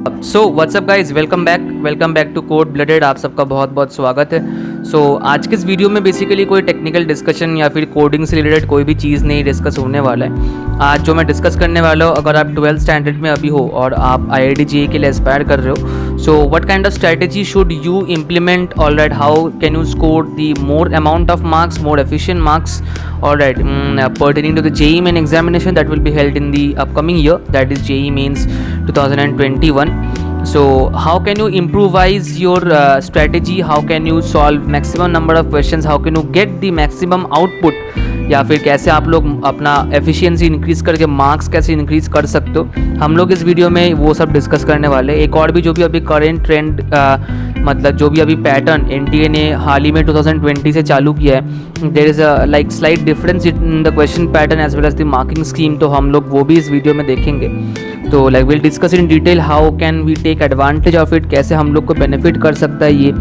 So what's up guys, welcome back to Code Blooded. आप सबका बहुत बहुत स्वागत है। आज के इस वीडियो में बेसिकली कोई टेक्निकल डिस्कशन या फिर कोडिंग से रिलेटेड कोई भी चीज़ नहीं डिस्कस होने वाला है। आज जो मैं डिस्कस करने वाला हूँ, अगर आप 12th स्टैंडर्ड में अभी हो और आप IIT JEE के लिए एस्पायर कर रहे हो, so what kind of strategy should you implement? Alright, how can you score the more amount of marks, more efficient marks, alright, pertaining to the JEE main examination that will be held in the upcoming year, that is JEE mains 2021. So how can you improvise your strategy? How can you solve maximum number of questions? How can you get the maximum output? या फिर कैसे आप लोग अपना efficiency increase करके marks कैसे increase कर सकते हो, हम लोग इस वीडियो में वो सब डिस्कस करने वाले हैं। एक और भी जो भी अभी करेंट ट्रेंड मतलब जो भी अभी पैटर्न NTA ने हाल ही में 2020 से चालू किया है, there is a like slight difference in the question pattern as well as the marking scheme, तो हम लोग वो भी इस वीडियो में देखेंगे। तो like will discuss in detail how can we take advantage of it, कैसे हम लोग को बेनिफिट कर सकता है ये,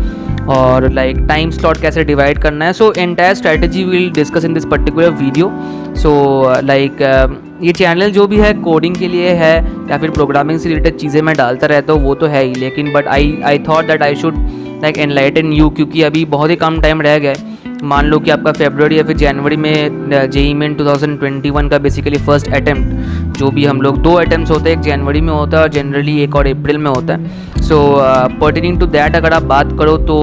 और लाइक टाइम स्लॉट कैसे डिवाइड करना है। So entire strategy will discuss in this particular video. So like ये चैनल जो भी है कोडिंग के लिए है या फिर प्रोग्रामिंग से रिलेटेड चीज़ें मैं डालता रहता हूँ, वो तो है ही, लेकिन but I thought that I should like enlighten you, क्योंकि अभी बहुत ही कम टाइम रह गया है। मान लो कि आपका फरवरी या फिर जनवरी में JEE मेन 2021 का बेसिकली फर्स्ट अटैम्प्ट, जो भी हम लोग 2 अटैम्प्ट्स होते हैं, एक जनवरी में होता है और जनरली एक और अप्रैल में होता है। सो पर्टेनिंग टू दैट अगर आप बात करो तो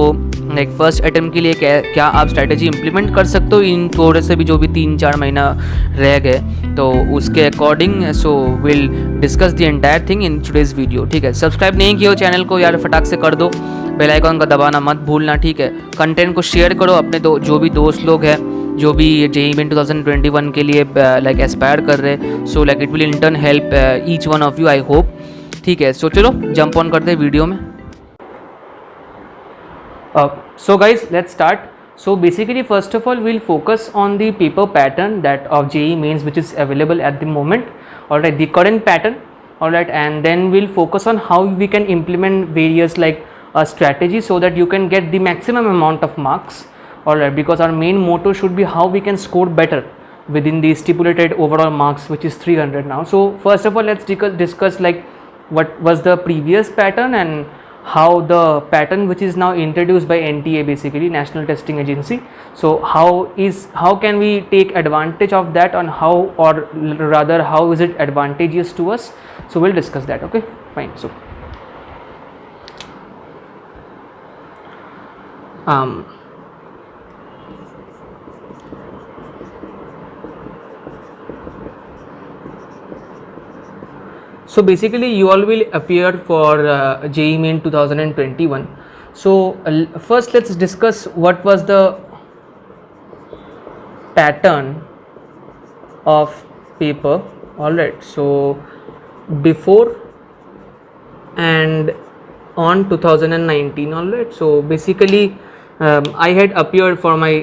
लाइक फर्स्ट अटैम्प्ट के लिए क्या आप स्ट्रैटेजी इंप्लीमेंट कर सकते हो इन थोड़े से भी जो भी 3-4 महीना रह गए, तो उसके according so will discuss the entire thing in today's video. ठीक है, सब्सक्राइब नहीं किया हो चैनल को यार, फटाक से कर दो, बेल आइकॉन का दबाना मत भूलना। ठीक है, कंटेंट को शेयर करो अपने जो भी दोस्त लोग हैं जो भी JEE मेन 2021 के लिए लाइक एस्पायर कर रहे हैं। So like it will in turn help each one of you, I hope. ठीक है, सो चलो जंप ऑन करते हैं वीडियो में। So guys, let's start. So basically first of all we'll focus on the paper pattern that of JEE mains which is available at the moment, alright, the current pattern, alright, and then we'll focus on how we can implement various like strategies so that you can get the maximum amount of marks, alright, because our main motto should be how we can score better within the stipulated overall marks, which is 300 now. So first of all let's discuss like what was the previous pattern and how the pattern which is now introduced by NTA, basically National Testing Agency. So how can we take advantage of that, and how, or rather how is it advantageous to us? So we'll discuss that. Okay, fine. So so basically you all will appear for JEE main 2021. So first let's discuss what was the pattern of paper. Alright, so before and on 2019, alright, so basically I had appeared for my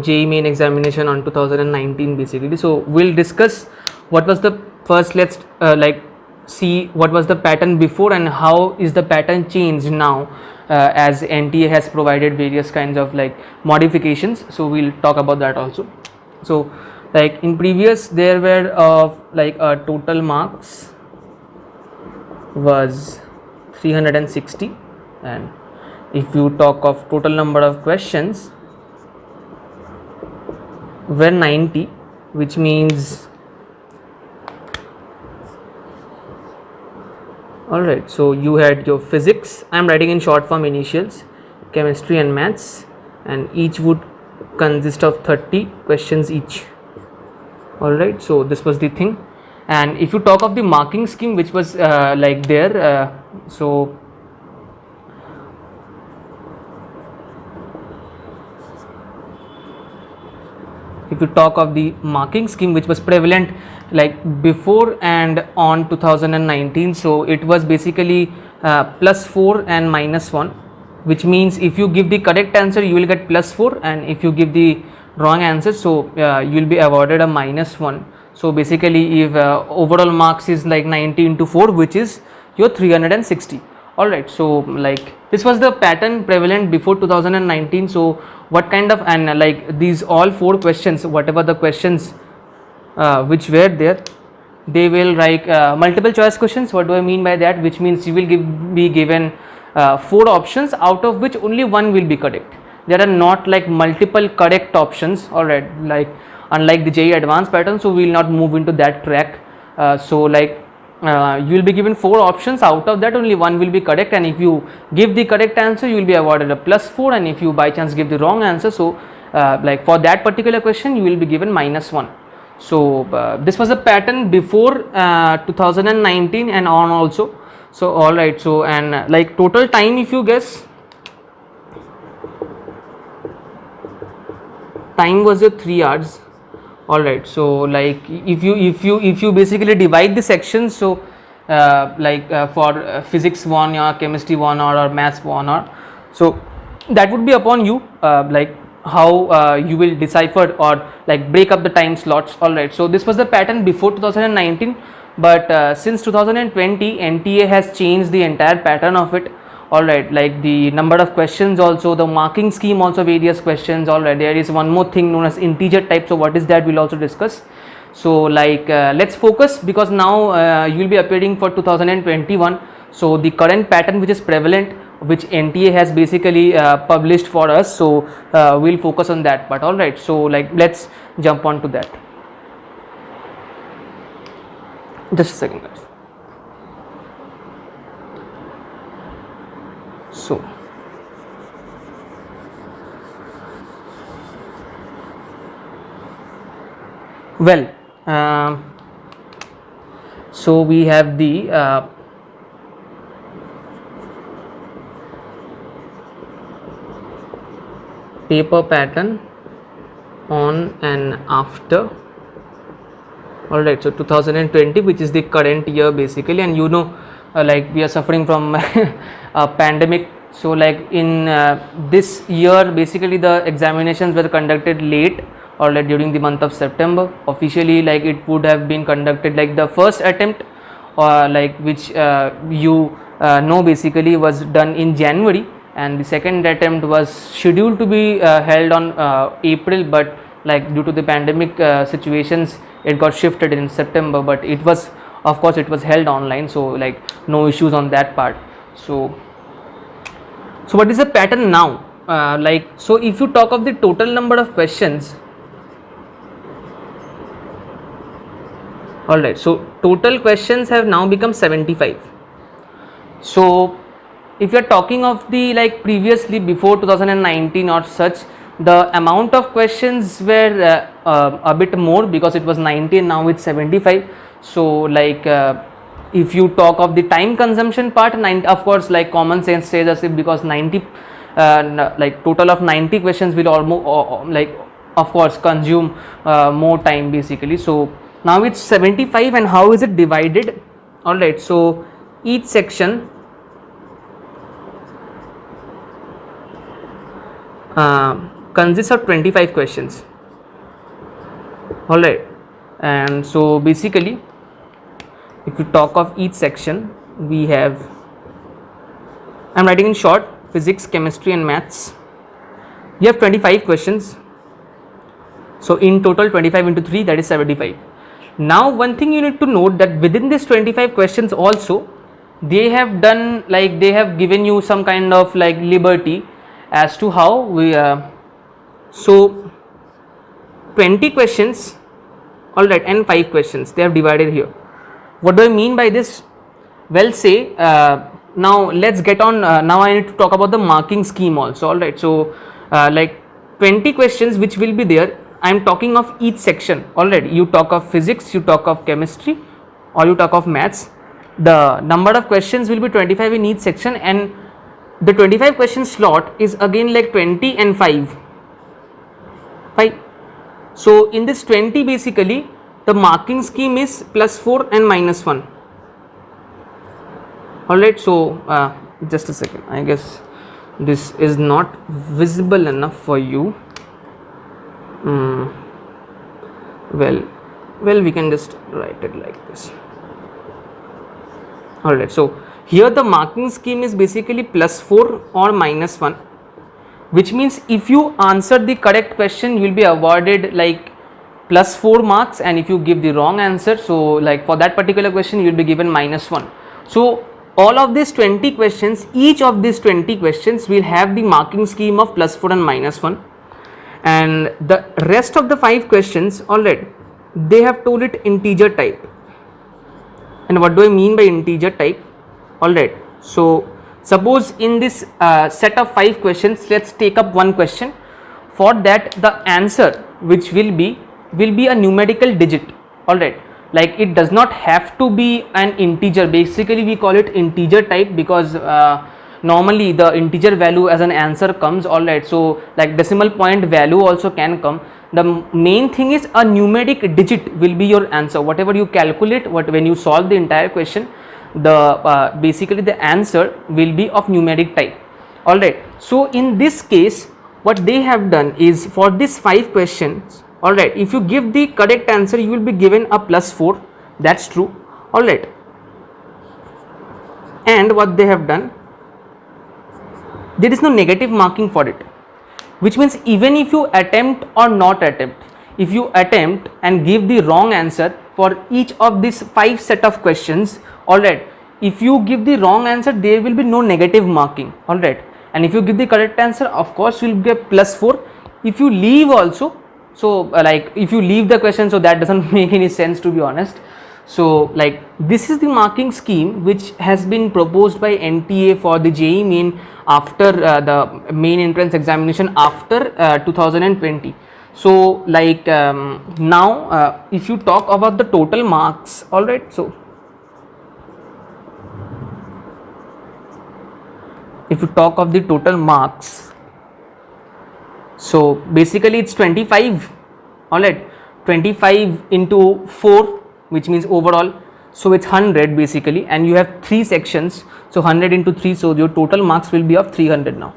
JEE main examination on 2019 basically. So we'll discuss what was the first, let's like see what was the pattern before and how is the pattern changed now, as NTA has provided various kinds of like modifications. So we'll talk about that also. So like in previous there were like total marks was 360, and if you talk of total number of questions were 90, which means alright, so you had your physics, I am writing in short form initials, chemistry and maths, and each would consist of 30 questions each. Alright, so this was the thing. And if you talk of the marking scheme which was like there, so if you talk of the marking scheme which was prevalent like before and on 2019, so it was basically +4 and -1, which means if you give the correct answer you will get +4, and if you give the wrong answer, so you will be awarded a -1. So basically if overall marks is like 90 into 4, which is your 360. Alright, so like this was the pattern prevalent before 2019. So what kind of, and like these all 4 questions, whatever the questions which were there, they will write multiple choice questions. What do I mean by that? Which means you will be given 4 options, out of which only one will be correct. There are not like multiple correct options, alright, like unlike the JEE advanced pattern, so we will not move into that track. So like you will be given 4 options, out of that only one will be correct, and if you give the correct answer you will be awarded a +4, and if you by chance give the wrong answer, so like for that particular question you will be given -1. So this was a pattern before 2019 and on also. So alright, so and like total time, if you guess, time was a 3 hours. Alright, so like if you basically divide the sections, so for physics 1 or chemistry 1 or maths 1 or, so that would be upon you, like how you will decipher or like break up the time slots. Alright, so this was the pattern before 2019, but since 2020 NTA has changed the entire pattern of it. Alright, like the number of questions, also the marking scheme, also various questions. Alright, there is one more thing known as integer type. So what is that, we'll also discuss. So like let's focus, because now you will be appearing for 2021. So the current pattern which is prevalent, which NTA has basically published for us, so we'll focus on that part. Alright, so like let's jump on to that. Just a second guys. So well, so we have the paper pattern on and after. Alright, so 2020, which is the current year basically, and you know like we are suffering from a pandemic. So like in this year basically the examinations were conducted late, or like during the month of September. Officially like it would have been conducted, like the first attempt like which you know basically was done in January, and the second attempt was scheduled to be held on April, but like due to the pandemic situations it got shifted in September, but it was, of course it was held online, so like no issues on that part. So what is the pattern now? Like so if you talk of the total number of questions, alright, so total questions have now become 75. So if you are talking of the like previously before 2019 or such, the amount of questions were a bit more, because it was 90 and now it's 75. So like if you talk of the time consumption part, of course like common sense says as if, because 90 like total of 90 questions will almost like of course consume more time basically. So now it's 75, and how is it divided? Alright, so each section consists of 25 questions. Alright, and so basically if you talk of each section, we have, I'm writing in short, physics, chemistry and maths. You have 25 questions, so in total 25 into 3, that is 75. Now one thing you need to note, that within this 25 questions also they have done, like they have given you some kind of like liberty as to how we so 20 questions, alright, and 5 questions they have divided here. What do I mean by this? Well, say now let's get on, now I need to talk about the marking scheme also. Alright, so like 20 questions which will be there, I am talking of each section. Alright, you talk of physics, you talk of chemistry, or you talk of maths. The number of questions will be 25 in each section, and the 25 question slot is again like 20 and 5. So in this 20 basically the marking scheme is +4 and -1. Alright, so just a second, I guess this is not visible enough for you. Well we can just write it like this. Alright, so here the marking scheme is basically +4 or -1, which means if you answer the correct question you will be awarded like +4 marks, and if you give the wrong answer, so like for that particular question you will be given -1. So all of these 20 questions, each of these 20 questions will have the marking scheme of +4 and -1, and the rest of the 5 questions, alright, they have told it integer type. And what do I mean by integer type? Alright, so suppose in this set of 5 questions, let's take up one question. For that, the answer which will be a numerical digit. Alright, like it does not have to be an integer. Basically we call it integer type because normally the integer value as an answer comes. Alright, so like decimal point value also can come. The main thing is a numeric digit will be your answer. Whatever you calculate, when you solve the entire question, the basically the answer will be of numeric type. Alright, so in this case what they have done is, for these 5 questions, alright, if you give the correct answer you will be given a +4, that's true. Alright, and what they have done, there is no negative marking for it, which means even if you attempt or not attempt, if you attempt and give the wrong answer for each of these 5 set of questions, alright, if you give the wrong answer there will be no negative marking. Alright, and if you give the correct answer, of course you will get +4. If you leave also, so like if you leave the question, so that doesn't make any sense, to be honest. So like this is the marking scheme which has been proposed by NTA for the JEE Main after the main entrance examination after 2020. So like now if you talk about the total marks, alright, so if you talk of the total marks, so basically it's 25. Alright, 25 into 4, which means overall, so it's 100 basically, and you have 3 sections, so 100 into 3, so your total marks will be of 300 now.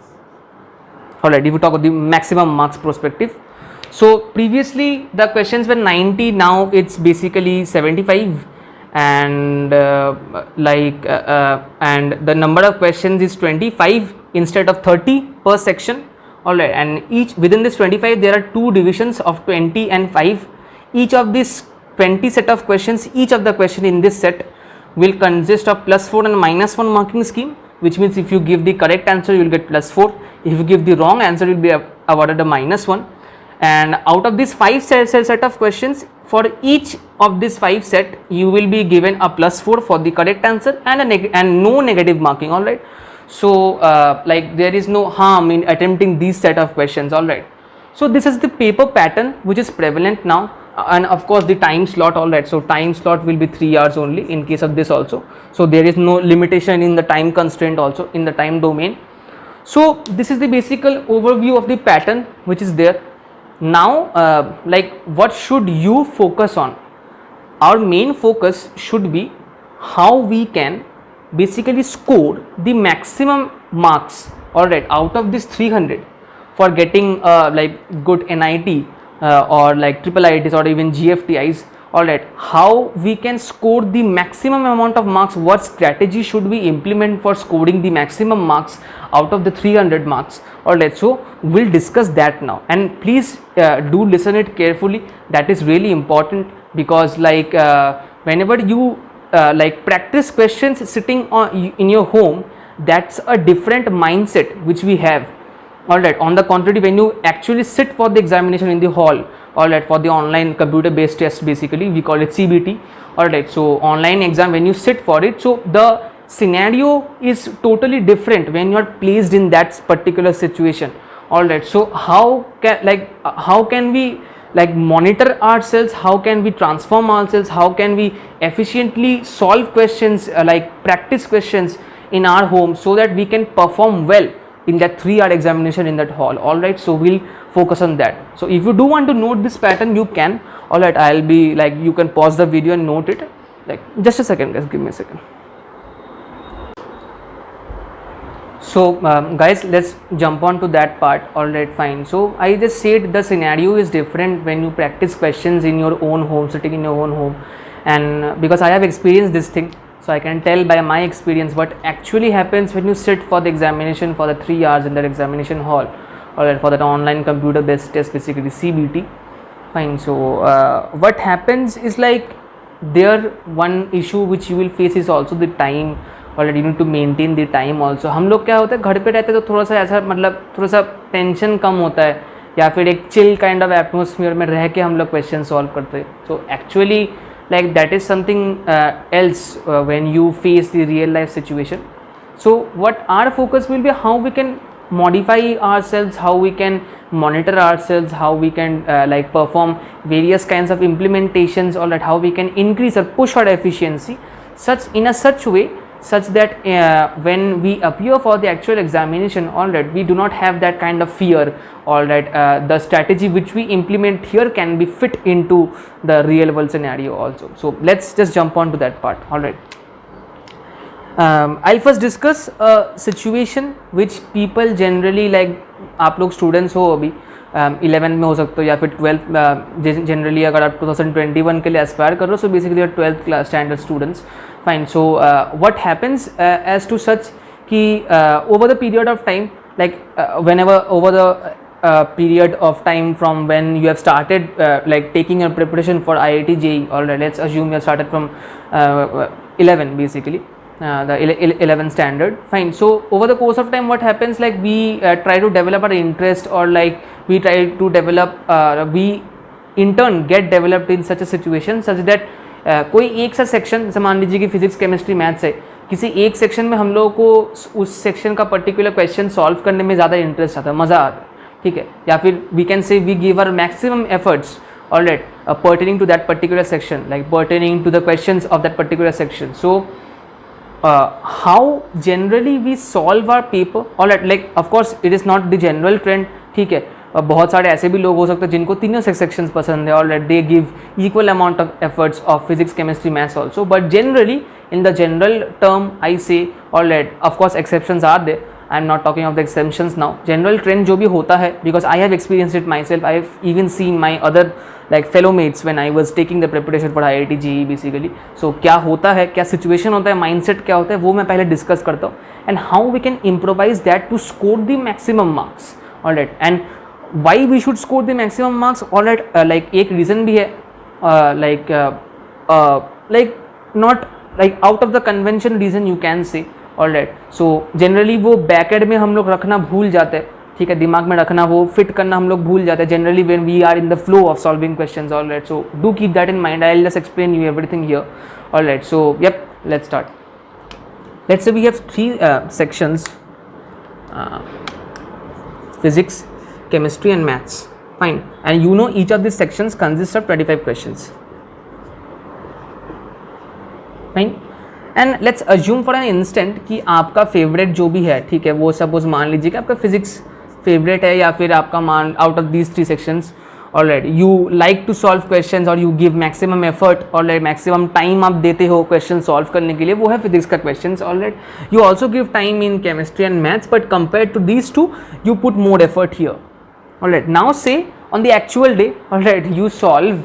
Alright, if you talk about the maximum marks perspective, so previously the questions were 90, now it's basically 75, and and the number of questions is 25 instead of 30 per section. Alright, and each within this 25 there are 2 divisions of 20 and 5. Each of these 20 set of questions, each of the question in this set will consist of +4 and -1 marking scheme, which means if you give the correct answer you will get +4, if you give the wrong answer you will be awarded a -1. And out of these 5 set of questions, for each of these 5 set you will be given a +4 for the correct answer and no negative marking. Alright, so like there is no harm in attempting these set of questions. Alright, so this is the paper pattern which is prevalent now, and of course the time slot. Alright, so time slot will be 3 hours only in case of this also, so there is no limitation in the time constraint also in the time domain. So this is the basic overview of the pattern which is there. Now like what should you focus on? Our main focus should be how we can basically score the maximum marks, alright, out of this 300 for getting like good NIT or like triple IITs or even GFTIs. Alright, how we can score the maximum amount of marks, what strategy should we implement for scoring the maximum marks out of the 300 marks. Alright, so we'll discuss that now, and please do listen it carefully. That is really important, because like whenever you like practice questions sitting in your home, that's a different mindset which we have. Alright, on the contrary, when you actually sit for the examination in the hall, alright, for the online computer based test, basically we call it CBT. Alright, so online exam, when you sit for it, so the scenario is totally different when you are placed in that particular situation. Alright, so how can we like monitor ourselves, how can we transform ourselves, how can we efficiently solve questions like practice questions in our home, so that we can perform well in that 3-hour examination in that hall. Alright, so we'll focus on that. So if you do want to note this pattern, you can. Alright, I'll be like, you can pause the video and note it. Like just a second guys, give me a second. So guys, let's jump on to that part. Alright, fine. So I just said the scenario is different when you practice questions in your own home, sitting in your own home, and because I have experienced this thing, so I can tell by my experience what actually happens when you sit for the examination for the 3 hours in that examination hall, or for that online computer based test, basically CBT. Fine. So what happens is like there one issue which you will face is also the time, or you need to maintain the time also. हम लोग क्या होता है घर पे रहते हैं तो थोड़ा सा ऐसा मतलब थोड़ा सा टेंशन कम होता है, या फिर एक चिल काइंड ऑफ एटमोसफियर में रह के हम लोग क्वेश्चन सॉल्व करते हैं. So actually like that is something else when you face the real life situation. So what our focus will be, how we can modify ourselves, how we can monitor ourselves, how we can like perform various kinds of implementations, or that how we can increase or push our efficiency such in a such way such that when we appear for the actual examination, all right, we do not have that kind of fear, all right. The strategy which we implement here can be fit into the real world scenario also. So let's just jump on to that part. All right. I'll first discuss a situation which people generally like. आप लोग students हो अभी 11th में हो सकते हो या फिर 12th जनरली अगर आप 2021 के लिए एस्पायर कर रहे हो, so basically 12th class standard students. Fine. So what happens as to such कि over the period of time, like whenever over the period of time from when you have started like taking your preparation for IIT JEE, alright, let's assume you have started from 11 basically, the 11th standard. Fine. So over the course of time what happens, like we try to develop our interest, or like we try to develop we in turn get developed in such a situation such that कोई एक सा section, जैसे मान लीजिए कि physics chemistry maths है, किसी एक सेक्शन में हम लोगों को उस सेक्शन का पर्टिकुलर क्वेश्चन सॉल्व करने में ज़्यादा इंटरेस्ट आता है, मज़ा आता है, ठीक है. या फिर we can say we give our maximum efforts, alright, pertaining to that particular section, like pertaining to the questions of that particular section. So how generally we solve our paper, alright, like of course it is not the general trend, ठीक है. बहुत सारे ऐसे भी लोग हो सकते हैं जिनको तीनों सेक्शंस पसंद है, alright, they give equal amount of efforts of physics chemistry maths also. But generally in the general term I say, alright, of course exceptions are there, I am not talking of the exceptions now. General trend जो भी होता है, because I have experienced it myself, I have even seen my other like fellow mates when I was taking the preparation for IIT JEE basically. So क्या होता है, क्या situation होता है, mindset क्या होता है, वो मैं पहले discuss करता हूँ, and how we can improvise that to score the maximum marks, alright. And why we should score the maximum marks, alright, like एक reason भी है, like not like out of the convention reason you can say, alright. So generally वो backend में हम लोग रखना भूल जाते हैं, ठीक है, दिमाग में रखना, वो फिट करना हम लोग भूल जाते हैं generally when we are in the flow of solving questions, alright. So do keep that in mind. I'll just explain you everything here, alright. So yep, let's start. Let's say we have three sections, physics, chemistry and maths. Fine. And you know each of these sections consists of 25 questions. Fine. And let's assume for an instant कि आपका favourite जो भी है, ठीक है, वो suppose मान लीजिए कि आपका फिजिक्स फेवरेट है, या फिर आपका मान out of these 3 sections, alright, you like to solve questions और you give maximum effort, alright, maximum time आप देते हो क्वेश्चन सॉल्व करने के लिए, वो है फिजिक्स का questions, alright. You also give time in chemistry and maths, but compare to these two you put more effort here, alright. Now say on the actual day, alright, you solve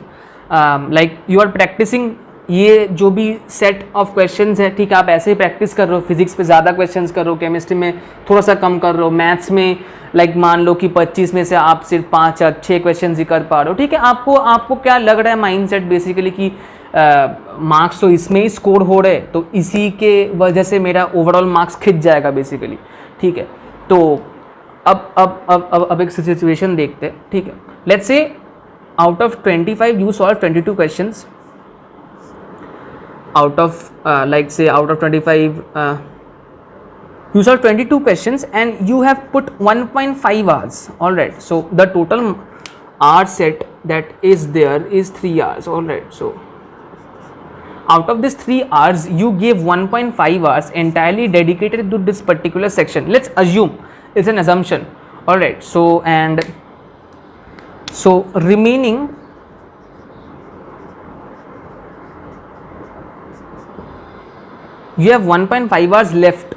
like you are practicing ये जो भी set of questions है, ठीक है, आप ऐसे ही practice कर रहे हो, फिजिक्स पे ज़्यादा क्वेश्चंस कर रहे हो, केमिस्ट्री में थोड़ा सा कम कर रहे हो, मैथ्स में लाइक मान लो कि 25 में से आप सिर्फ 5 या 6 क्वेश्चंस ही कर पा रहे हो, ठीक है. आपको क्या लग रहा है माइंडसेट बेसिकली कि मार्क्स तो इसमें ही स्कोर हो रहे, तो इसी के वजह से मेरा ओवरऑल मार्क्स खिंच जाएगा बेसिकली, ठीक है. तो अब एक सिचुएशन देखते हैं, ठीक है. Let's say out of 25 you solve 22 questions. out of like say out of 25 you solve 22 questions and you have put 1.5 hours, all right. So the total hour set that is there is 3 hours, all right. So out of this 3 hours you gave 1.5 hours entirely dedicated to this particular section. Let's assume, it's an assumption, all right. So and so remaining you have 1.5 hours left,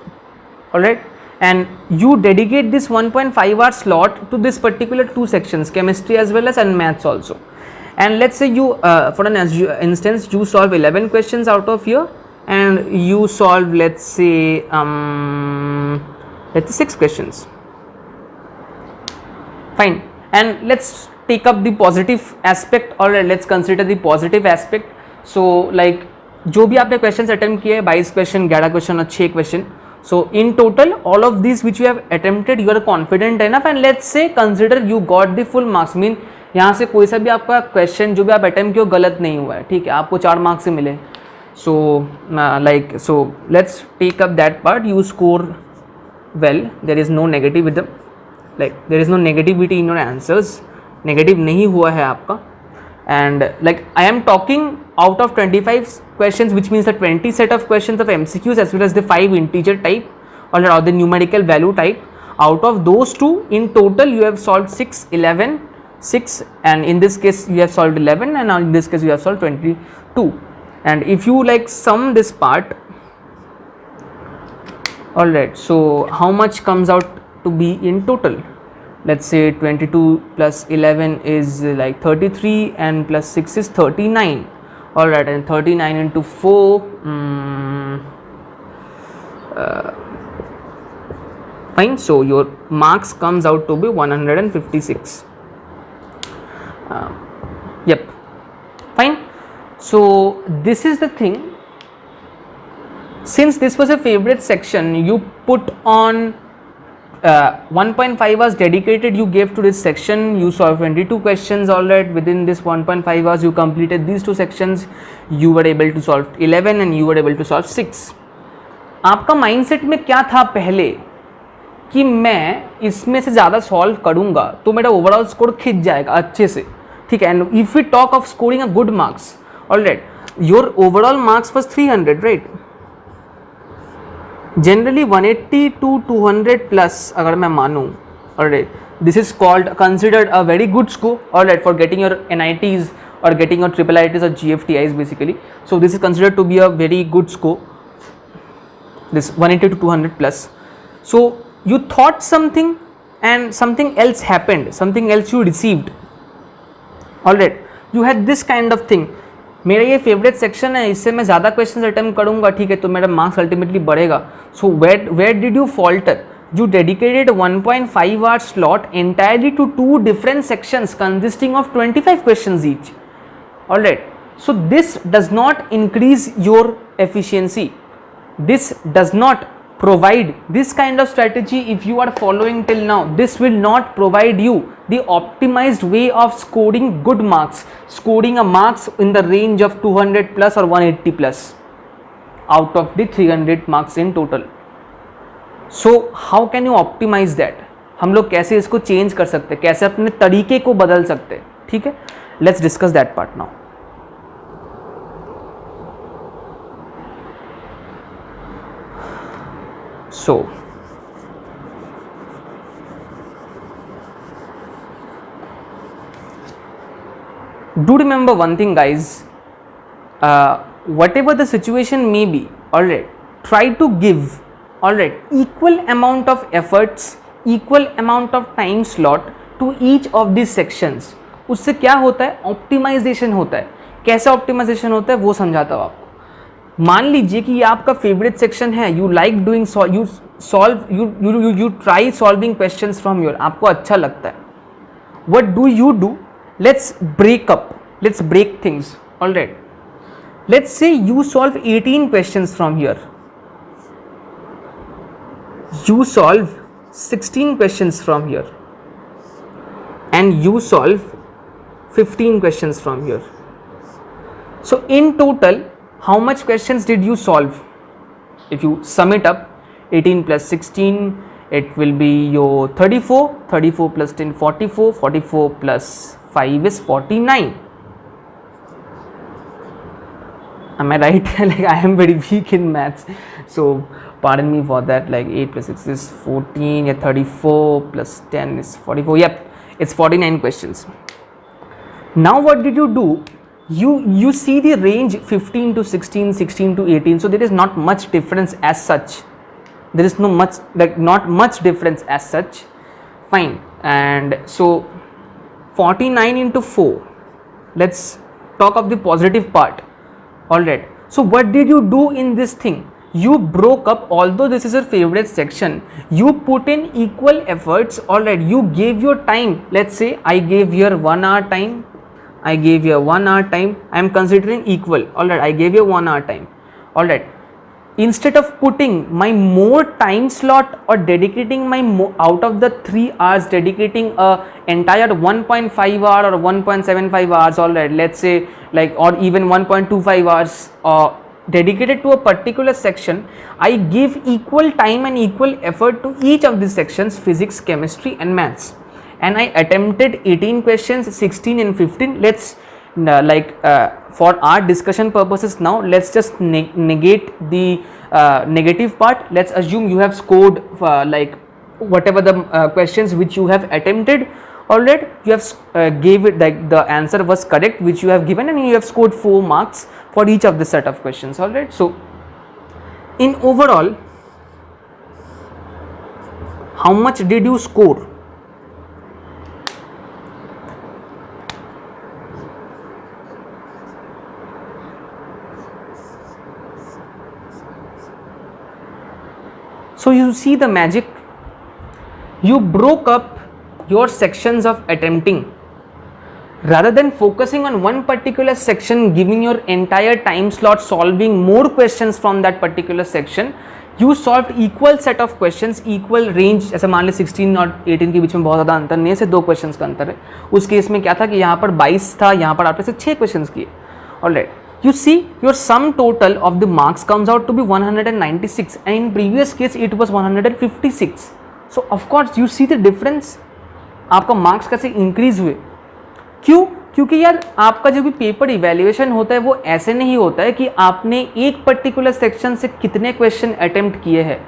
alright, and you dedicate this 1.5 hour slot to this particular 2 sections, chemistry as well as and maths also. And let's say you for an instance you solve 11 questions out of here, and you solve let's say 6 questions. Fine. And let's take up the positive aspect, or let's consider the positive aspect. So like जो भी आपने question attempt किए 22 question, 11 question और 6 question, so in total all of this which you have attempted you are confident enough and let's say consider you got the full marks, mean यहाँ से कोई सा भी आपका क्वेश्चन जो भी आप अटेम्प्ट किए गलत नहीं हुआ है, ठीक है, आपको 4 मार्क्स से मिले. So like so let's take up that part. You score well, there is no negativism, like there is no negativity in your answers, negative नहीं हुआ है आपका. And like I am talking out of 25 questions, which means the 20 set of questions of MCQs as well as the 5 integer type or the numerical value type. Out of those two, in total you have solved 6, 11, 6, and in this case you have solved 11, and in this case you have solved 22. And if you like sum this part, all right, so how much comes out to be in total? Let's say 22 plus 11 is like 33 and plus 6 is 39. All right, and 39 into 4, fine. So your marks comes out to be 156. Yep, fine. So this is the thing. Since this was a favorite section, you put on 1.5 hours dedicated you gave to this section. You solved 22 questions. All right, within this 1.5 hours you completed these two sections. You were able to solve 11 and you were able to solve 6. आपका mindset में क्या था पहले कि मैं इसमें से ज़्यादा सॉल्व करूँगा तो मेरा ओवरऑल स्कोर खिंच जाएगा अच्छे से, ठीक है. And if we talk of scoring a good marks, all right, your overall marks was 300, right. जनरली 180 to 200 प्लस अगर मैं मानूँ, alright, this is called considered a very good score, alright, for getting your NITs or getting your IIITs or GFTIs basically. So this is considered to be a very good score, this 180 to 200 plus. So you thought something and something else happened, something else you received, alright, you had this kind of thing. मेरा ये favourite section है, इससे मैं ज़्यादा question attempt करूँगा, ठीक है, तो मेरा मार्क्स अल्टीमेटली बढ़ेगा. So where did you falter? You dedicated 1.5 hour slot entirely to 2 different sections consisting of 25 questions each. Alright, so this does not increase your efficiency. This does not provide this kind of strategy if you are following till now. This will not provide you the optimized way of scoring good marks, scoring a marks in the range of 200 plus or 180 plus out of the 300 marks in total. So how can you optimize that? हम लोग कैसे इसको change कर सकते हैं, कैसे अपने तरीके को बदल सकते हैं, ठीक है. Let's discuss that part now. So do remember one thing, guys, whatever the situation may be, alright, try to give, alright, equal amount of efforts, equal amount of time slot to each of these sections. उससे क्या होता है, optimisation होता है. कैसे optimisation होता है वो समझाता हूँ आपको. मान लीजिए कि ये आपका फेवरेट सेक्शन है, you like doing, you solve, you try solving questions from your, आपको अच्छा लगता है. What do you do? Let's break up, let's break things, alright. Let's say you solve 18 questions from here, you solve 16 questions from here, and you solve 15 questions from here. So in total, how much questions did you solve? If you sum it up, 18 plus 16, it will be your 34, 34 plus 10, 44, 44 plus 5 is 49. Am I right? Like I am very weak in maths, so pardon me for that. Like 8 plus 6 is 14, yeah, 34 plus 10 is 44. Yep, it's 49 questions. Now what did you do? You see the range 15 to 16, 16 to 18, so there is not much difference as such. There is no much, like not much difference as such. Fine. And so 49 into 4, let's talk of the positive part. Alright, so what did you do in this thing? you broke up, although this is your favorite section, you put in equal efforts. All right, you gave your time. Let's say I gave here 1 hour time, I gave here 1 hour time, I am considering equal. All right, I gave you 1 hour time. All right, instead of putting my more time slot or dedicating my out of the 3 hours, dedicating a entire 1.5 hour or 1.75 hours, all right, let's say like, or even 1.25 hours dedicated to a particular section, I give equal time and equal effort to each of these sections, physics, chemistry and maths, and I attempted 18 questions, 16 and 15. Let's for our discussion purposes now, let's just negate the negative part. Let's assume you have scored like whatever the questions which you have attempted. Alright, you have gave it, like the answer was correct which you have given, and you have scored 4 marks for each of the set of questions. Alright, so in overall, how much did you score? So you see the magic, you broke up your sections of attempting. Rather than focusing on one particular section, giving your entire time slot solving more questions from that particular section, you solved equal set of questions, equal range. जैसे मान ले 16 और 18 के बीच में बहुत ज़्यादा अंतर नहीं है, सिर्फ 2 क्वेश्चंस का अंतर है. उस केस में क्या था कि यहाँ पर 22 था, यहाँ पर आपने सिर्फ 6 क्वेश्चंस किए. Alright, you see your sum total of the marks comes out to be 196, and in previous case it was 156. So of course you see the difference. आपका मार्क्स कैसे इंक्रीज हुए? क्यों? क्योंकि यार आपका जो भी पेपर इवैल्यूएशन होता है वो ऐसे नहीं होता है कि आपने एक पर्टिकुलर सेक्शन से कितने क्वेश्चन अटेम्प्ट किए हैं.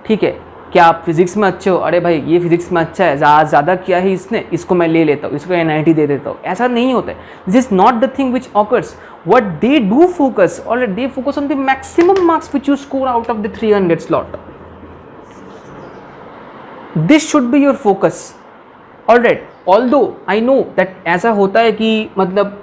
ठीक है, क्या आप फिजिक्स में अच्छे हो, अरे भाई ये फिजिक्स में अच्छा है, ज़्यादा किया है इसने, इसको मैं ले लेता हूँ, इसको NIT दे देता हूँ. ऐसा नहीं होता है. This is not the thing which occurs. What they do focus, or they focus on the maximum marks which you score out of the 300 slot. This should be your focus. Alright, although I know that ऐसा होता है कि मतलब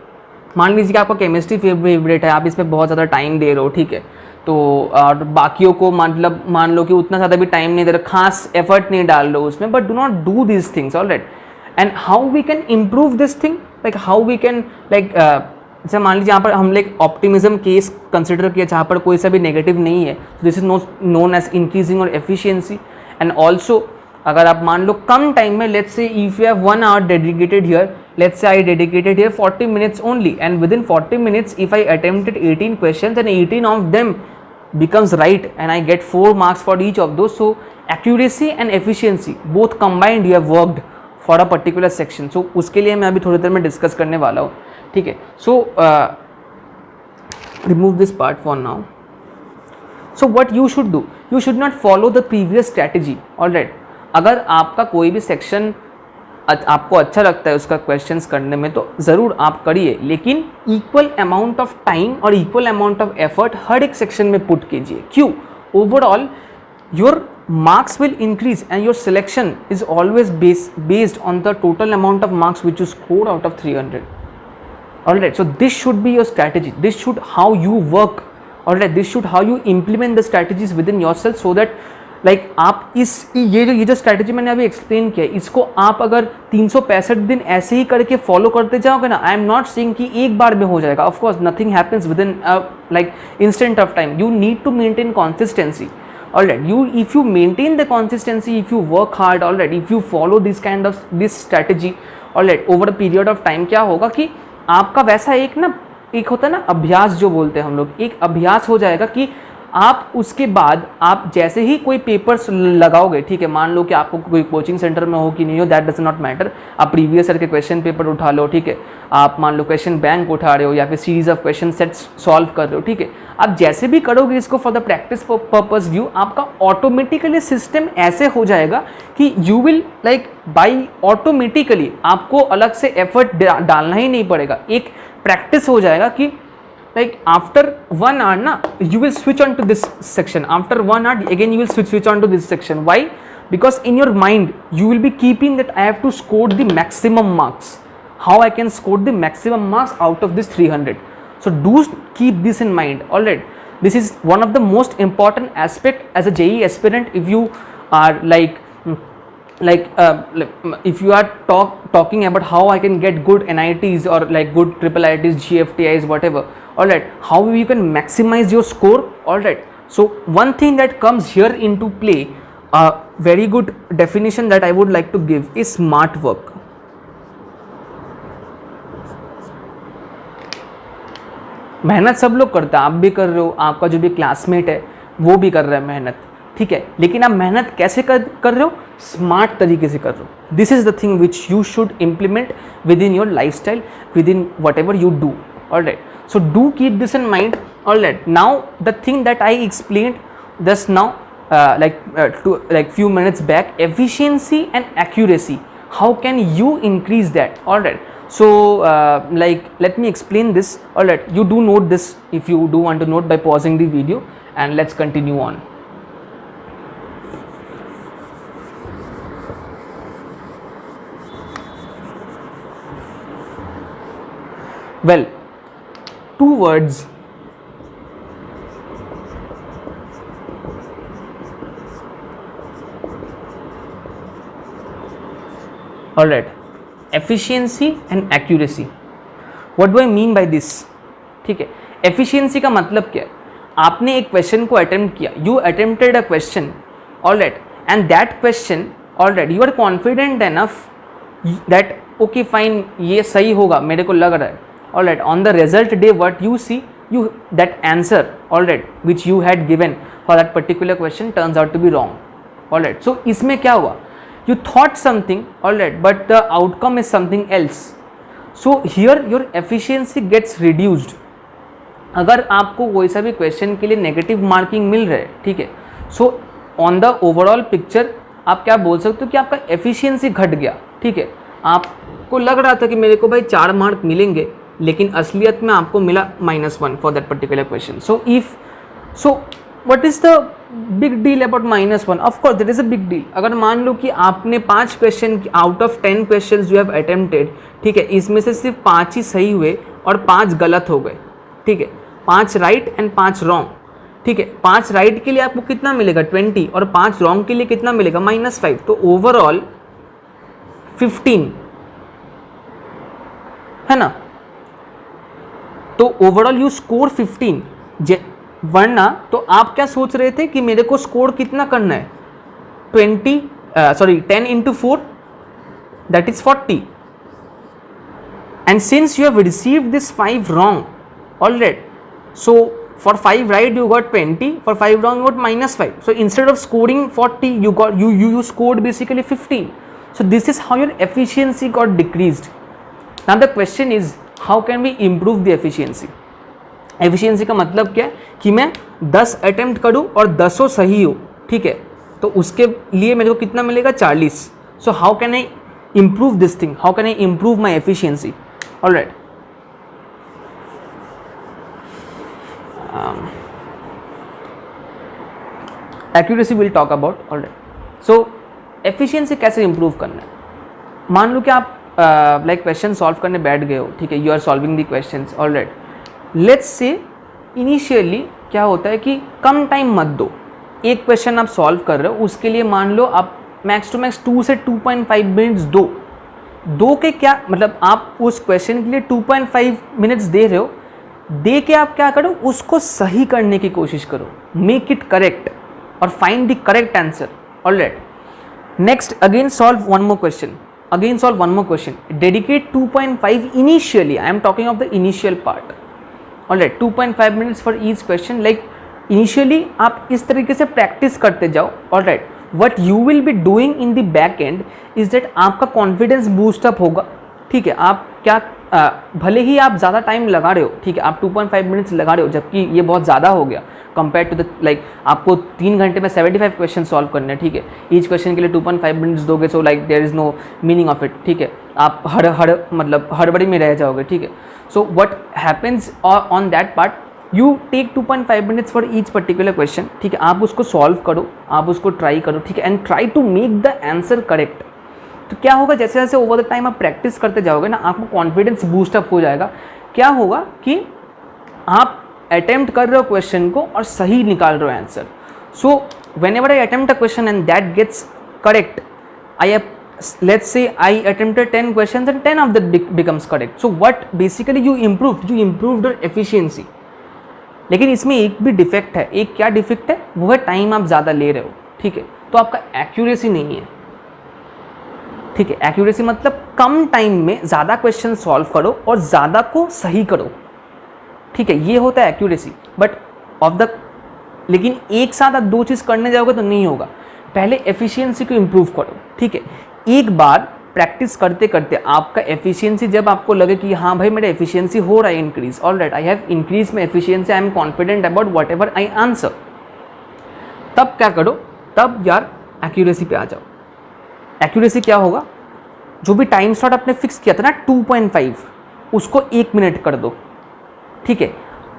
मान लीजिए कि आपका chemistry favourite है, आप इस पर बहुत ज़्यादा टाइम दे रहे हो, ठीक है, तो और बाकियों को मतलब मान लो कि उतना ज़्यादा भी टाइम नहीं दे रहे, खास एफर्ट नहीं डाल रहे हो उसमें, but do not do this things. Alright, and how we can improve this thing, like how we can like जैसे मान लीजिए यहाँ पर हमने एक ऑप्टिमिज्म केस कंसिडर किया जहाँ पर कोई सा भी नेगेटिव नहीं है. This is known as increasing और एफिशिएंसी. एंड ऑल्सो अगर आप मान लो कम टाइम में, let's say if you have 1 hour dedicated here, let's say I dedicated here 40 minutes only, and within 40 minutes if I attempted 18 questions and 18 of them becomes right and I get 4 marks for each of those. So accuracy and efficiency both combined you have worked for a particular section. So उसके लिए मैं अभी थोड़ी देर में discuss करने वाला हूँ. ठीक है, so remove this part for now. So what you should do, you should not follow the previous strategy. Alright, अगर आपका कोई भी सेक्शन आपको अच्छा लगता है उसका क्वेश्चंस करने में तो ज़रूर आप करिए, लेकिन इक्वल अमाउंट ऑफ टाइम और इक्वल अमाउंट ऑफ एफर्ट हर एक सेक्शन में पुट कीजिए. क्यों? Overall your marks will increase and your selection is always based on the total amount of marks which you score out of 300. Alright, so this should be your strategy. This should how you work. Alright, this should how you implement the strategies within yourself so that like आप इस ये जो strategy मैंने अभी explain किया है, इसको आप अगर 365 दिन ऐसे ही करके फॉलो करते जाओगे ना, आई एम नॉट सेइंग कि एक बार में हो जाएगा. Of course nothing happens within like instant of time. You need to maintain consistency. Alright, if you maintain the consistency, if you work hard, alright, if you follow this strategy, alright, over a period of time क्या होगा कि आपका वैसा एक होता है ना अभ्यास जो बोलते हैं हम लोग, एक अभ्यास हो जाएगा कि आप उसके बाद आप जैसे ही कोई पेपर्स लगाओगे, ठीक है, मान लो कि आपको कोई कोचिंग सेंटर में हो कि नहीं हो, दैट डज नॉट मैटर. आप प्रीवियस ईयर के क्वेश्चन पेपर उठा लो, ठीक है, आप मान लो क्वेश्चन बैंक उठा रहे हो या फिर series of question sets solve कर रहे हो, ठीक है, आप जैसे भी करोगे इसको for the practice purpose view, आपका ऑटोमेटिकली सिस्टम ऐसे हो जाएगा कि you will like by automatically आपको अलग से एफर्ट डालना ही नहीं पड़ेगा. एक प्रैक्टिस हो जाएगा कि like after 1 hour na you will switch on to this section, after 1 hour again you will switch on to this section. Why? Because in your mind you will be keeping that I have to score the maximum marks. How I can score the maximum marks out of this 300. So do keep this in mind. All right, this is one of the most important aspect as a JEE aspirant. If you are if you are talking about how I can get good NITs or like good triple IITs, GFTIs, whatever. All right, how you can maximize your score. All right, so one thing that comes here into play, a very good definition that I would like to give is smart work. मेहनत सब लोग करते हैं, आप भी कर रहे हो, आपका जो भी क्लासमेट है वो भी कर रहा है मेहनत, ठीक है, लेकिन आप मेहनत कैसे कर रहे हो? स्मार्ट तरीके से कर रहे हो. This is the thing which you should implement with in your life style, with in what ever you do. All right, so do keep this in mind. All right, now the thing that I explained just now like few minutes back, efficiency and accuracy, how can you increase that? All right, so let me explain this. All right, you do note this if you do want to note by pausing the video, and let's continue on. Well, two words. All right, efficiency and accuracy. What do I mean by this? ठीक है, efficiency का मतलब क्या है? आपने एक question को attempt किया, you attempted a question, all right, and that question, all right, you are confident enough that okay fine, ये सही होगा, मेरे को लग रहा है. All right, on the result day what you see, you that answer, all right, which you had given for that particular question turns out to be wrong. All right, so इसमें क्या हुआ? You thought something, all right, but the outcome is something else. So here your efficiency gets reduced. अगर आपको कोई सा भी question के लिए नेगेटिव मार्किंग मिल रहा है, ठीक है, so on the overall picture आप क्या बोल सकते हो कि आपका एफिशिएंसी घट गया. ठीक है, आपको लग रहा था कि मेरे को भाई 4 मार्क मिलेंगे, लेकिन असलियत में आपको मिला -1 for that particular question. So what is the big deal about -1? Of course there is a big deal. अगर मान लो कि आपने 5 question out of 10 question you have attempted, ठीक है, इसमें से सिर्फ 5 ही सही हुए और 5 गलत हो गए. ठीक है, 5 राइट एंड 5 रॉन्ग. ठीक है, 5 राइट के लिए आपको कितना मिलेगा? 20, और 5 रॉन्ग के लिए कितना मिलेगा? -5. तो ओवरऑल 15 है ना. तो ओवरऑल यू स्कोर 15. वरना तो आप क्या सोच रहे थे कि मेरे को स्कोर कितना करना है? 10 into 4, that is 40. And since you have received this 5 wrong, all right, so for 5 right you got 20, for 5 wrong you got -5. So instead of scoring 40, you scored basically 15. So this is how your efficiency got decreased. Now the question is, how can we improve the efficiency? Efficiency का मतलब क्या है कि मैं 10 attempt करूं और 10 सही हो. ठीक है, तो उसके लिए मेरे को कितना मिलेगा? 40. So how can I improve this thing? How can I improve my efficiency? All right, accuracy will talk about. All right, so efficiency कैसे इम्प्रूव करना है? मान लो कि आप लाइक क्वेश्चन सॉल्व करने बैठ गए हो. ठीक है, you are solving the questions. All right, let's say initially क्या होता है कि कम टाइम मत दो. एक क्वेश्चन आप सॉल्व कर रहे हो, उसके लिए मान लो आप मैक्स टू मैक्स 2 से 2.5 मिनट्स दो के क्या मतलब, आप उस क्वेश्चन के लिए 2.5 मिनट्स दे रहे हो, दे के आप क्या करो? उसको सही करने की कोशिश करो. मेक इट करेक्ट और find the correct answer. Alright, next again solve one more question. Dedicate 2.5 initially. I am talking of the initial part. Alright, 2.5 minutes for each question. Like initially आप इस तरीके से प्रैक्टिस करते जाओ. Alright, what you will be doing in the back end is that आपका confidence boost up होगा. ठीक है, आप क्या भले ही आप ज़्यादा टाइम लगा रहे हो, ठीक है, आप 2.5 मिनट्स लगा रहे हो, जबकि ये बहुत ज़्यादा हो गया कंपेयर टू द लाइक आपको 3 घंटे में 75 क्वेश्चन सॉल्व करने हैं. ठीक है, ईच क्वेश्चन के लिए 2.5 मिनट्स दोगे, so like there is no meaning of it. ठीक है, आप हड़बड़ी में रह जाओगे. ठीक है, so what happens on that part, you take 2.5 minutes for each particular question. ठीक है, आप उसको सॉल्व करो, आप उसको ट्राई करो. ठीक है, and try to make the answer correct. तो क्या होगा, जैसे जैसे ओवर द टाइम आप प्रैक्टिस करते जाओगे ना, आपको कॉन्फिडेंस बूस्ट अप हो जाएगा. क्या होगा कि आप अटेम्प्ट कर रहे हो क्वेश्चन को और सही निकाल रहे हो answer. So whenever I attempt a question and that gets correct, let's say I attempted 10 questions and 10 of that becomes correct. So what basically you improved your efficiency. लेकिन इसमें एक भी डिफेक्ट है. एक क्या डिफेक्ट है? वो है टाइम आप ज़्यादा ले रहे हो. ठीक है, तो आपका एक्यूरेसी नहीं है. ठीक है, एक्यूरेसी मतलब कम टाइम में ज़्यादा क्वेश्चन सॉल्व करो और ज़्यादा को सही करो. ठीक है, ये होता है एक्यूरेसी. बट लेकिन एक साथ आप दो चीज़ करने जाओगे तो नहीं होगा. पहले एफिशिएंसी को इम्प्रूव करो. ठीक है, एक बार प्रैक्टिस करते करते आपका एफिशिएंसी जब आपको लगे कि हाँ भाई मेरा एफिशिएंसी हो रहा है increase, alright I have increase my efficiency, I am confident about what ever I answer, तब क्या करो, तब यार एक्यूरेसी पे आ जाओ. एक्यूरेसी क्या होगा? जो भी टाइम स्लॉट आपने फिक्स किया था ना 2.5, उसको 1 मिनट कर दो. ठीक है,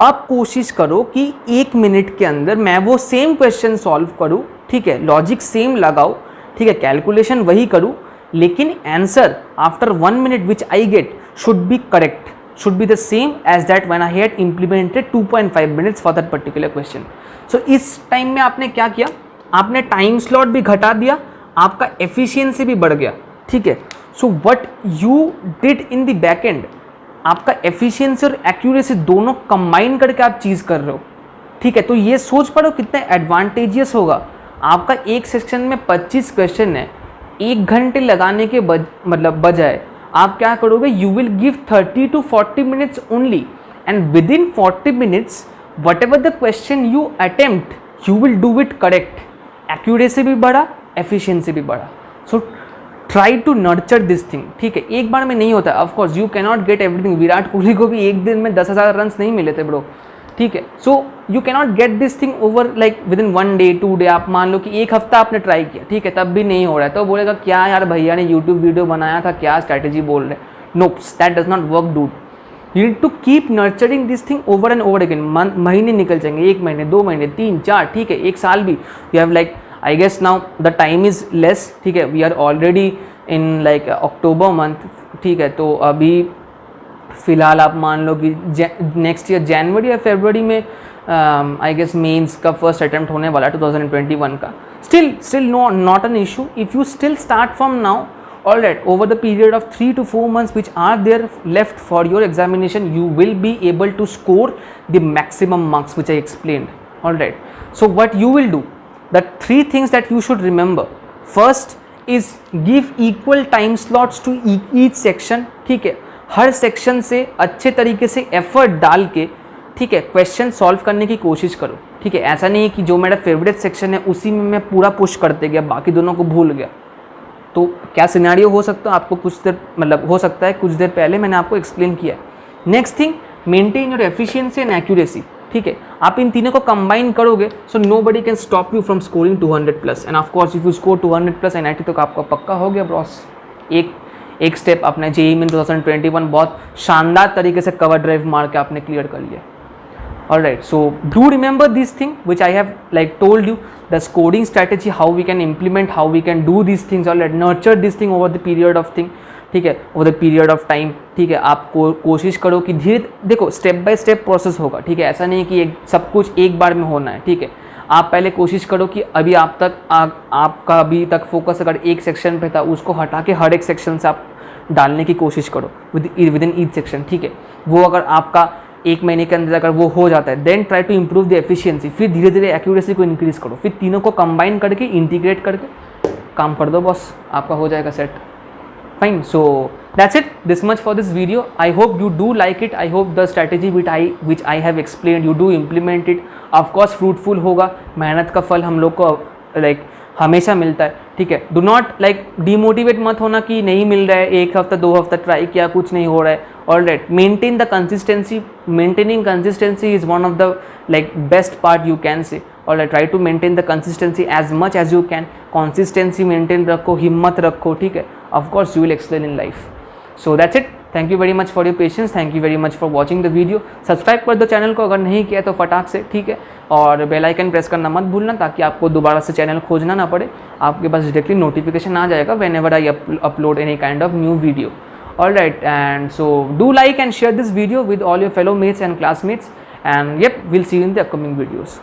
अब कोशिश करो कि 1 मिनट के अंदर मैं वो सेम क्वेश्चन सॉल्व करूँ. ठीक है, लॉजिक सेम लगाओ. ठीक है, कैलकुलेशन वही करूँ, लेकिन answer after 1 minute which I get should be correct, should be the same as that when I had implemented 2.5 minutes for that particular question. So इस टाइम में आपने क्या किया? आपने टाइम स्लॉट भी घटा दिया, आपका एफिशिएंसी भी बढ़ गया. ठीक है, so what you did in the back and, आपका एफिशिएंसी और एक्यूरेसी दोनों कंबाइन करके आप चीज़ कर रहे हो. ठीक है, तो ये सोच पड़ो कितना एडवांटेजियस होगा. आपका एक सेक्शन में 25 क्वेश्चन है, 1 घंटे लगाने के बजाय आप क्या करोगे? You will give 30 to 40 minutes only, and within 40 minutes whatever the question you attempt you will do it correct. Accuracy भी बढ़ा, एफिशिएंसी भी बढ़ा. So try to nurture this thing. ठीक है, एक बार में नहीं होता. Of course you cannot get everything. Virat Kohli को भी एक दिन में 10,000 रन नहीं मिले थे ब्रो. ठीक है, so you cannot get this thing over like with in 1 day 2 day. आप मान लो कि एक हफ्ता आपने ट्राई किया, ठीक है, तब भी नहीं हो रहा है, तो बोलेगा क्या यार भैया ने यूट्यूब वीडियो बनाया था, क्या स्ट्रैटेजी बोल रहे. Nope, that does not work dude. You need to keep nurturing this thing over and over again. महीने निकल जाएंगे, 1 महीने 2 महीने 3 4, ठीक है, 1 साल भी. You have like I guess now the time is less. ठीक है, we are already in like October month. ठीक है, तो अभी फ़िलहाल आप मान लो कि नेक्स्ट ईयर जनवरी या फरवरी में आई गेस मेंस का फर्स्ट अटेम्प्ट होने वाला 2021 का. Still not an issue if you still start from now. Alright, over the period of 3 to 4 months which are there left for your examination, you will be able to score the maximum marks which I explained. Alright, so what you will do, the 3 things that you should remember. First is give equal time slots to each section. ठीक है, हर section से अच्छे तरीके से effort डाल के, ठीक है, क्वेश्चन सॉल्व करने की कोशिश करो. ठीक है, ऐसा नहीं है कि जो मेरा फेवरेट सेक्शन है उसी में मैं पूरा पुश करते गया, बाकी दोनों को भूल गया. तो क्या सिनेरियो हो सकता है आपको कुछ देर हो सकता है कुछ देर पहले मैंने आपको एक्सप्लेन किया है. Next thing, maintain your efficiency and accuracy. ठीक है, आप इन तीनों को कंबाइन करोगे, so nobody can stop you from scoring 200+. End of course if you score 200+ NIT तो आपका पक्का हो गया ब्रॉस. एक स्टेप अपने JEE में 2021 बहुत शानदार तरीके से कवर ड्राइव मार के आपने क्लियर कर लिया. Alright, so do remember this thing which I have like told you, the scoring strategy, how we can implement, how we can do these things. Alright, nurture this thing over the period of thing. ठीक है, over the period of time. ठीक है, आप कोशिश करो कि धीरे देखो स्टेप बाय स्टेप प्रोसेस होगा. ठीक है, ऐसा नहीं कि सब कुछ एक बार में होना है. ठीक है, आप पहले कोशिश करो कि अभी आपका अभी तक फोकस अगर एक सेक्शन पे था उसको हटा के हर एक सेक्शन से आप डालने की कोशिश करो विद इन ईच सेक्शन. ठीक है, वो अगर आपका 1 महीने के अंदर अगर वो हो जाता है, then try to improve the efficiency. फिर धीरे धीरे एक्यूरेसी को इंक्रीज करो, फिर तीनों को कंबाइन करके इंटीग्रेट करके काम कर दो बॉस, आपका हो जाएगा set. Fine, so that's it, this much for this video. I hope you do like it. I hope the strategy which I have explained you do implement it. Of course fruitful होगा, मेहनत का फल हम लोग को लाइक हमेशा मिलता है. ठीक है, डू नॉट लाइक डीमोटिवेट मत होना कि नहीं मिल रहा है, 1 हफ्ता 2 हफ्ता ट्राई किया कुछ नहीं हो रहा है. Alright, maintain the consistency. Maintaining consistency is one of the like best part you can say. Alright, try to maintain the consistency as much as you can. Consistency maintain रखो, हिम्मत रखो. ठीक है, of course you will excel in life. So that's it. Thank you very much for your patience. Thank you very much for watching the video. Subscribe कर दो channel को अगर नहीं किया तो फटाक से. ठीक है, और बेल आइकन प्रेस करना मत भूलना ताकि आपको दोबारा से चैनल खोजना ना पड़े. आपके पास डायरेक्टली नोटिफिकेशन आ जाएगा whenever I upload any kind of new video. Alright, and so do like and share this video with all your fellow mates and classmates, and Yelp will see you in the upcoming videos.